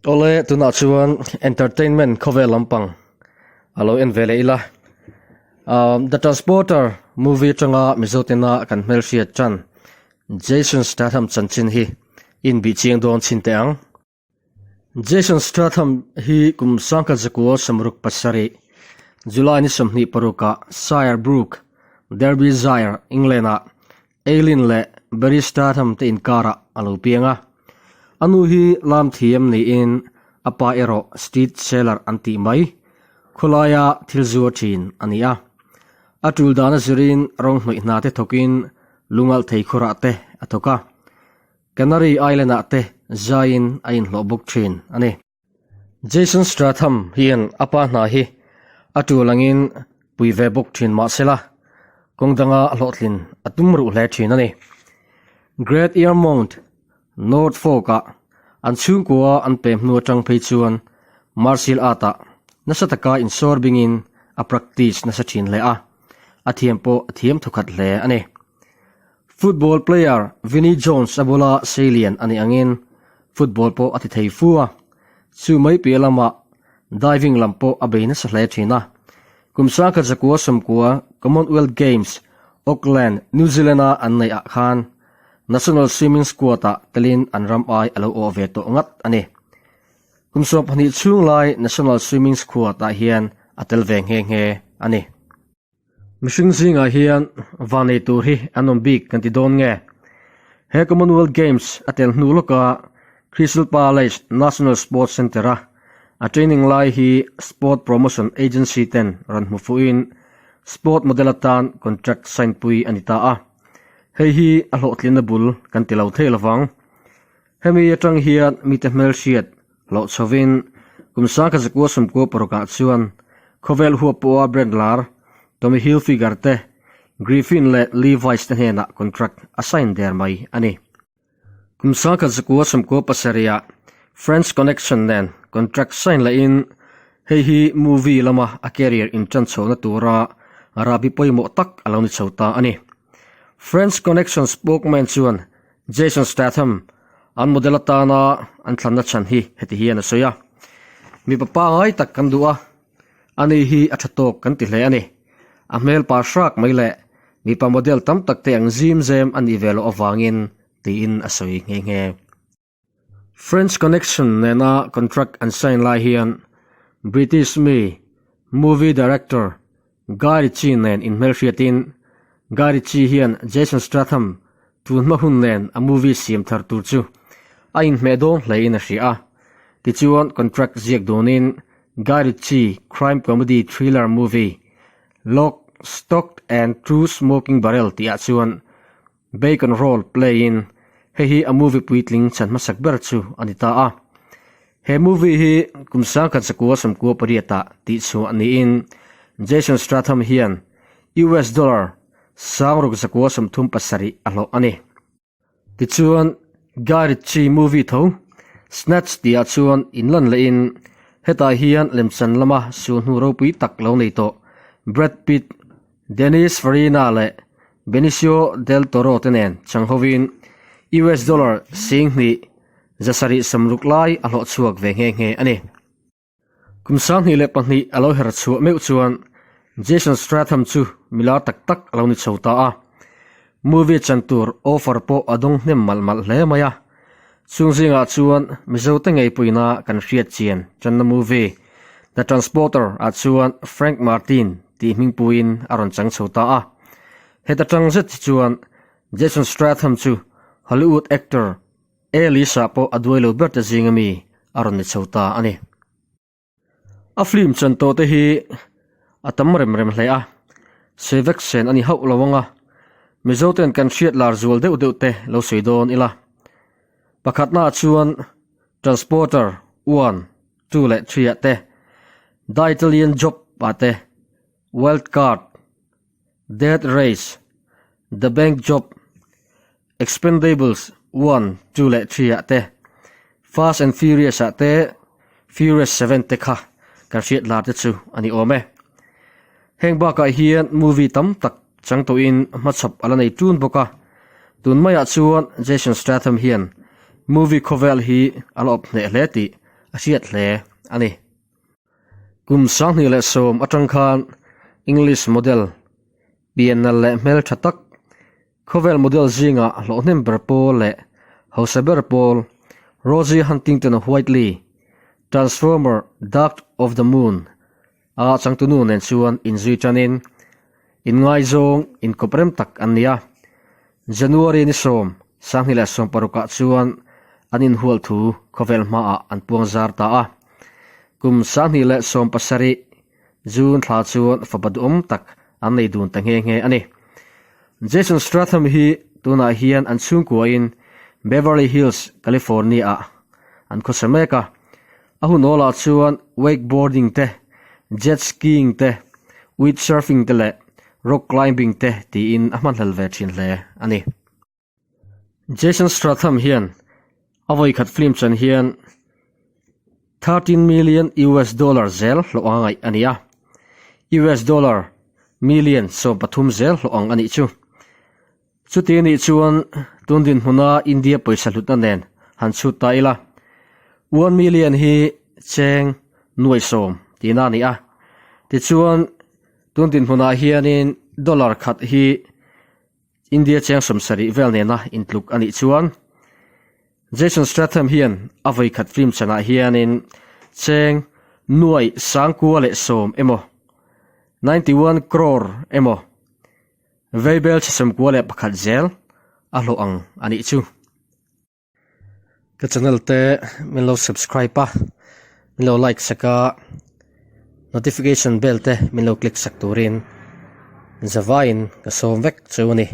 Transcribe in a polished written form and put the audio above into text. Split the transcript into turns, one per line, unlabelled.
Ole tuna chuan entertainment khove lampang alo en vele ila The Transporter movie changa mizotina kan hmel hriat chan Jason Statham chanchin hi in bi chiang don chin te ang Jason Statham hi kum sangka zakua samruk pasari July ni samni paruka Sire Brook Derby Zaire England Aileen le Barry Statham te inkara alo pianga anu hi lam thiam ni in apa ero street seller anti mai khulaya thilzuwa thin ania atul dana zirin rong hnoi na te thokin lungal thei khura te athoka Canary Island ate zain ain hlobuk thin ani Jason Statham hian apa na hi atulangin puive buk thin ma sela kongdanga hlotlin atumru hle thin ani Great Earmount Norfolk an chung kwa an pem nu tang phei chuan martial art nasataka in sorbingin a practice na sa thin le athiam po athiam thukat hle ani football player Vinnie Jones abola Salien ani angin football po ati thei fuwa chu mai pelama diving lampo abeina sa hle thina kumsa ka zakwa samkwa Commonwealth Games Auckland New Zealand an nei a khan National Swimming Squad telin anram ai alo ove to ngat ani kumso phani chung lai National Swimming Squad hian atel veng he ani mishing zinga hian vane tur hi anom big kan ti don nge he Commonwealth Games atel nuloka Crystal Palace National Sports Center a training lai hi Sport Promotion Agency ten ran mufuin sport modelatan contract sign pui anita hei hi a hlotlin bul kan ti lo thei lawang hemi atang hian mi te hmel hriat lo chovin kumsa ka zakua sumko paroka chuan khovel huwa po brandlar Tommy Hilfiger te Griffin le Levi's te hena contract assign der mai ani kumsa ka zakua sumko pasaria Friends Connection nen contract sign la in hei hi movie lama a career in chan chona tura arabi poimo tak aloni chota ani Friends Connection spokesman chuan Jason Statham an modelatana an thlanna chan hi heti hian asoya mi papa ngai tak kan duwa ani hi athatok kan ti hle ani a mel pa shrak mai le mi pa model tam tak te ang zim zem ani velo awangin ti in asoi nge Friends Connection nena contract and sign lai hian British movie director Guy Ritchie nen in melfiatin Guy Ritchie hian Jason Statham tunma hun nen a movie sim thar tur chu a in medon hlein a hria ti chuan contract ziak donin Guy Ritchie crime comedy thriller movie Lock, Stock and Two Smoking Barrel ti a chuan bacon roll play in hi a movie puitling chan masak ber chu anita he movie hi kumsa ka chakua samko pariata ti chu ani in Jason Statham hian US dollar sangruk zakua samthum pasari alo ani ti chuan Guy Ritchie movie tho Snatch ti a chuan inlan le in heta hian lemchan lama su hnu ro pui tak lo nei to Brad Pitt Dennis Farina le Benicio del Toro tenen changhovin US dollar sing ni zasari samruk lai alo chuak ve nge ani kumsang hi le pahni alo her chu meu chuan Jason Statham chu mila tak tak alo ni chota movie chantur offer po adong nem malmal hle maya chungzinga chuan mizo te ngei puina kan hriat chian channa movie The Transporter a chuan Frank Martin ti mingpuin aron chang chota heta changzet chuan Jason Statham chu Hollywood actor Elisa po adwailo berta zingami aron ni chota ani a film chanto te hi atam rem hle sevek sen ani hau lawanga mizoten kan hriat lar zual deuh te lo seidon ila pakhatna chuan Transporter 1 2 le 3 te The Italian Job ate Wild Card Death Race The Bank Job Expendables 1 2 le 3 ate Fast and Furious ate Furious 7 te kha kan hriat lar te chu ani ome hengba ka hian movie tam tak chang to in machap ala nei tun boka tun maya chuan Jason Statham hian movie khovel hi alop ne hleti asiat le ani kum sang ni le som atang khan English model bienal le mel thatak khovel model zinga lohnem berpol le hausaber pol Rosie Huntington Whiteley Transformer Dark of the Moon a changtunu nen chuan inzui chanin in ngai zong in koprem tak ania January ni som sanghila som paruka chuan anin hual thu khovel ma a an puang zar ta a kum sanghila som pasari June thla chuan fabadum tak an nei dun ta nge ani Jason Statham hi tuna hian an chung kuain Beverly Hills California an khosameka ahunola chuan wakeboarding te jet skiing te windsurfing te le rock climbing te ti in aman halve thin le ani Jason Statham hian avoi khat film chan hian $13 million zel lo angai ania $million so pathum zel lo ang ani chuti ni chuan tundin huna India paisa lutna nen han chu ta ila $1 million hi cheng nuai som tina ni a ti chuan tundin huna hianin dollar khat hi India cheng som sari vel ne na intluk ani chuan Jason Statham hian avoi khat film chana hianin cheng nuai sangkua le som emo 91 crore emo veibel chisam kwa le pakhat zel alo ang ani chu ka channel te min lo subscribe pa min lo like saka notification bell te min lo click sak turin zawain ka som vek chu ni